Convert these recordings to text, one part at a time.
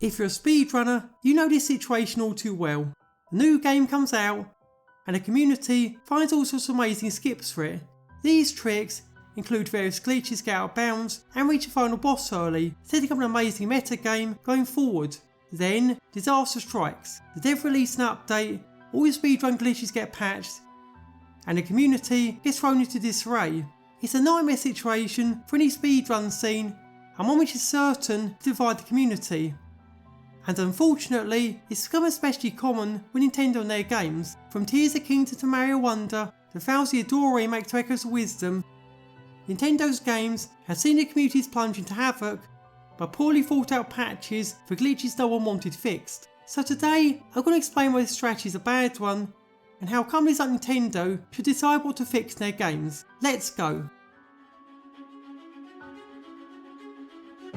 If you're a speedrunner, you know this situation all too well. A new game comes out, and the community finds all sorts of amazing skips for it. These tricks include various glitches to get out of bounds and reach a final boss early, setting up an amazing meta game going forward. Then, disaster strikes. The dev release an update, all your speedrun glitches get patched, and the community gets thrown into disarray. It's a nightmare situation for any speedrun scene, and one which is certain to divide the community. And unfortunately, it's become especially common with Nintendo and their games, from Tears of the Kingdom to Mario Wonder, to Bowser's Adore remake to Echoes of Wisdom. Nintendo's games have seen the communities plunge into havoc by poorly thought out patches for glitches no one wanted fixed. So today, I'm going to explain why this strategy is a bad one, and how companies like Nintendo should decide what to fix in their games. Let's go!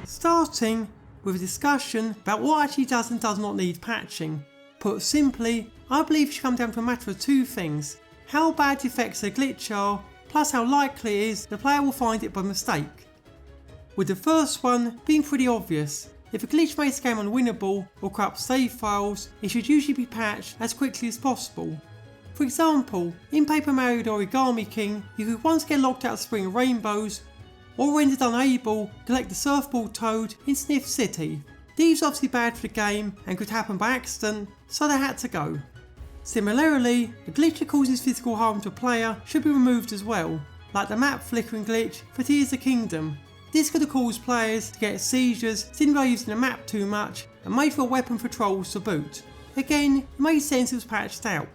Starting with a discussion about what actually does and does not need patching. Put simply, I believe it should come down to a matter of two things: how bad the effects of the glitch are, plus how likely it is the player will find it by mistake. With the first one being pretty obvious. If a glitch makes the game unwinnable or corrupts save files, it should usually be patched as quickly as possible. For example, in Paper Mario the Origami King, you could once get locked out of Spring of Rainbows, or rendered unable to collect the surfball toad in Sniff City. These are obviously bad for the game and could happen by accident, so they had to go. Similarly, a glitch that causes physical harm to a player should be removed as well, like the map flickering glitch for Tears of the Kingdom. This could have caused players to get seizures simply by using the map too much and made for a weapon for trolls to boot. Again, it made sense it was patched out.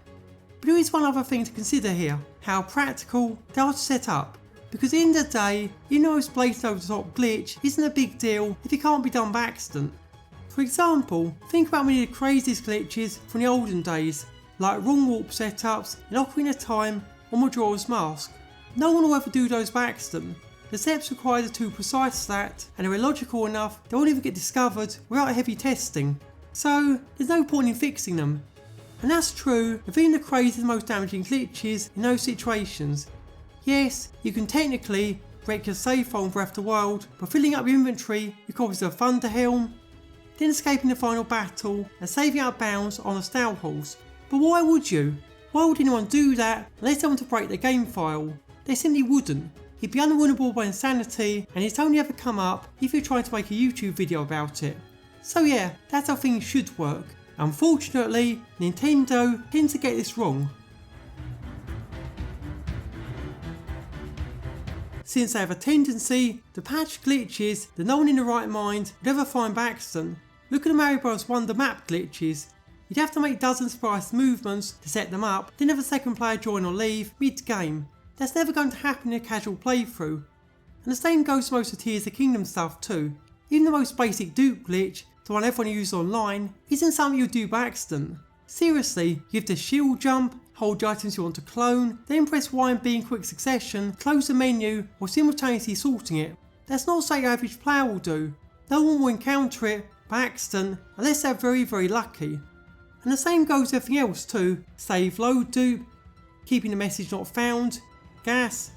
But there is one other thing to consider here: how practical they are to set up. Because at the end of the day, even though this blatant over the top glitch isn't a big deal if it can't be done by accident. For example, think about many of the craziest glitches from the olden days, like wrong warp setups in Ocarina of Time or Majora's Mask. No one will ever do those by accident. The steps required are too precise for that, and are illogical enough they won't even get discovered without heavy testing. So there's no point in fixing them. And that's true of even the craziest and most damaging glitches in those situations. Yes, you can technically wreck your save file in Breath of the Wild by filling up your inventory with copies of Thunder Helm, then escaping the final battle and saving out of bounds on a Stout Horse. But why would you? Why would anyone do that unless they want to break their game file? They simply wouldn't. It'd be unwinnable by insanity, and it's only ever come up if you're trying to make a YouTube video about it. So yeah, that's how things should work. Unfortunately, Nintendo tends to get this wrong. Since they have a tendency to patch glitches that no one in the right mind would ever find by accident. Look at the Mario Bros. Wonder map glitches. You'd have to make dozens of precise movements to set them up, then have a second player join or leave mid-game. That's never going to happen in a casual playthrough. And the same goes for most of Tears of the Kingdom stuff too. Even the most basic dupe glitch, the one everyone uses online, isn't something you'll do by accident. Seriously, you have to shield jump, hold the items you want to clone, then press Y and B in quick succession, close the menu, or simultaneously sorting it. That's not something your average player will do. No one will encounter it by accident unless they're very lucky. And the same goes with everything else too: save load dupe, keeping the message not found, gas,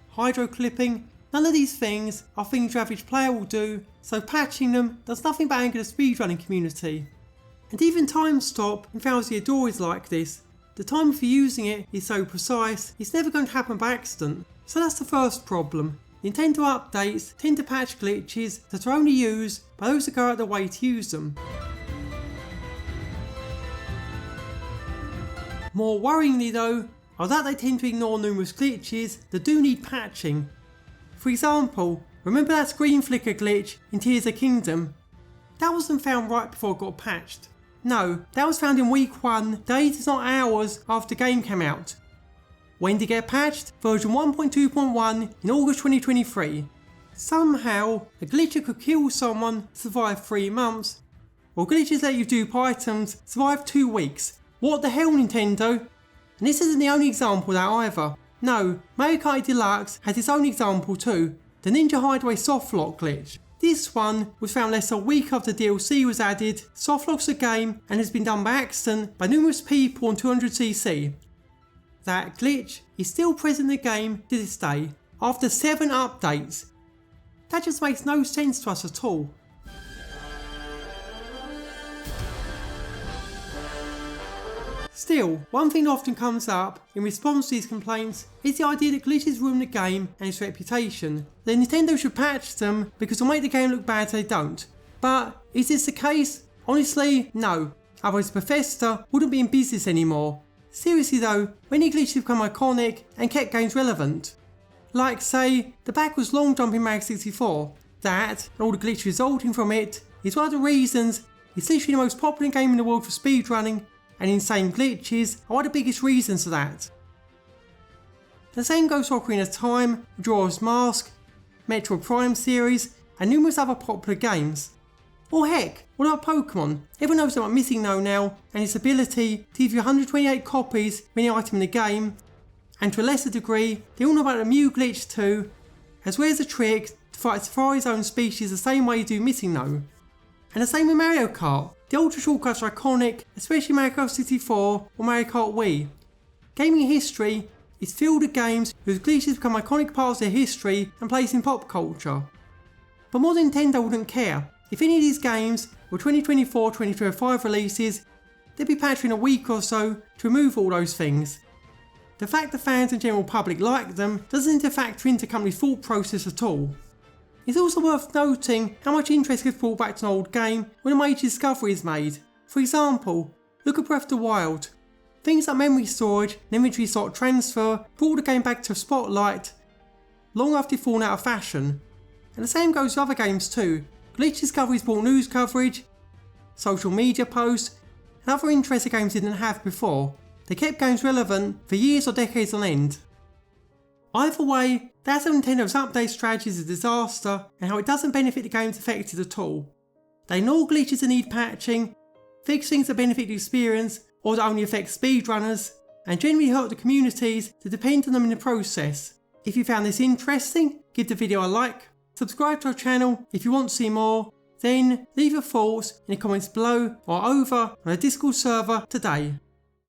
hydro clipping. None of these things are things your average player will do, so patching them does nothing but anger the speedrunning community. And even time stop in Bowser's Adore is like this. The time for using it is so precise, it's never going to happen by accident. So that's the first problem. Nintendo updates tend to patch glitches that are only used by those that go out of their way to use them. More worryingly though, are that they tend to ignore numerous glitches that do need patching. For example, remember that screen flicker glitch in Tears of the Kingdom? That wasn't found right before it got patched. No, that was found in week 1, days if not hours after the game came out. When did it get patched? Version 1.2.1 in August 2023. Somehow, a glitch that could kill someone survived 3 months, while glitches let you dupe items survived 2 weeks. What the hell, Nintendo? And this isn't the only example of that either. No, Mario Kart Deluxe has its own example too, the Ninja Hideaway softlock glitch. This one was found less than a week after DLC was added, softlocks the game, and has been done by accident by numerous people on 200cc. That glitch is still present in the game to this day, after 7 updates. That just makes no sense to us at all. Still, one thing that often comes up in response to these complaints is the idea that glitches ruin the game and its reputation. That Nintendo should patch them because it'll make the game look bad if they don't. But is this the case? Honestly, no. Otherwise Bethesda wouldn't be in business anymore. Seriously though, many glitches have become iconic and kept games relevant. Like say, the backwards long jump in Mario 64. That, and all the glitch resulting from it, is one of the reasons it's literally the most popular game in the world for speedrunning, and insane glitches are one of the biggest reasons for that. The same goes for Ocarina of Time, Majora's Mask, Metroid Prime series, and numerous other popular games. Or heck, what about Pokemon? Everyone knows about Missing No now, and its ability to give you 128 copies of any item in the game, and to a lesser degree, they all know about the Mew glitch too, as well as the trick to fight Safari's own species the same way you do Missing No. And the same with Mario Kart. The ultra shortcuts are iconic, especially Mario Kart 64 or Mario Kart Wii. Gaming history is filled with games whose glitches become iconic parts of their history and place in pop culture. But more than Nintendo wouldn't care. If any of these games were 2024-2025 releases, they'd be patched in a week or so to remove all those things. The fact the fans and general public like them doesn't seem to factor into the company's thought process at all. It's also worth noting how much interest gets brought back to an old game when a major discovery is made. For example, look at Breath of the Wild. Things like memory storage and inventory slot transfer brought the game back to the spotlight long after it's fallen out of fashion. And the same goes with other games too. Glitch discoveries brought news coverage, social media posts, and other interests that games didn't have before. They kept games relevant for years or decades on end. Either way, that's how Nintendo's update strategy is a disaster and how it doesn't benefit the games affected at all. They ignore glitches that need patching, fix things that benefit the experience or that only affect speedrunners, and generally hurt the communities that depend on them in the process. If you found this interesting, give the video a like, subscribe to our channel if you want to see more, then leave your thoughts in the comments below or over on our Discord server today.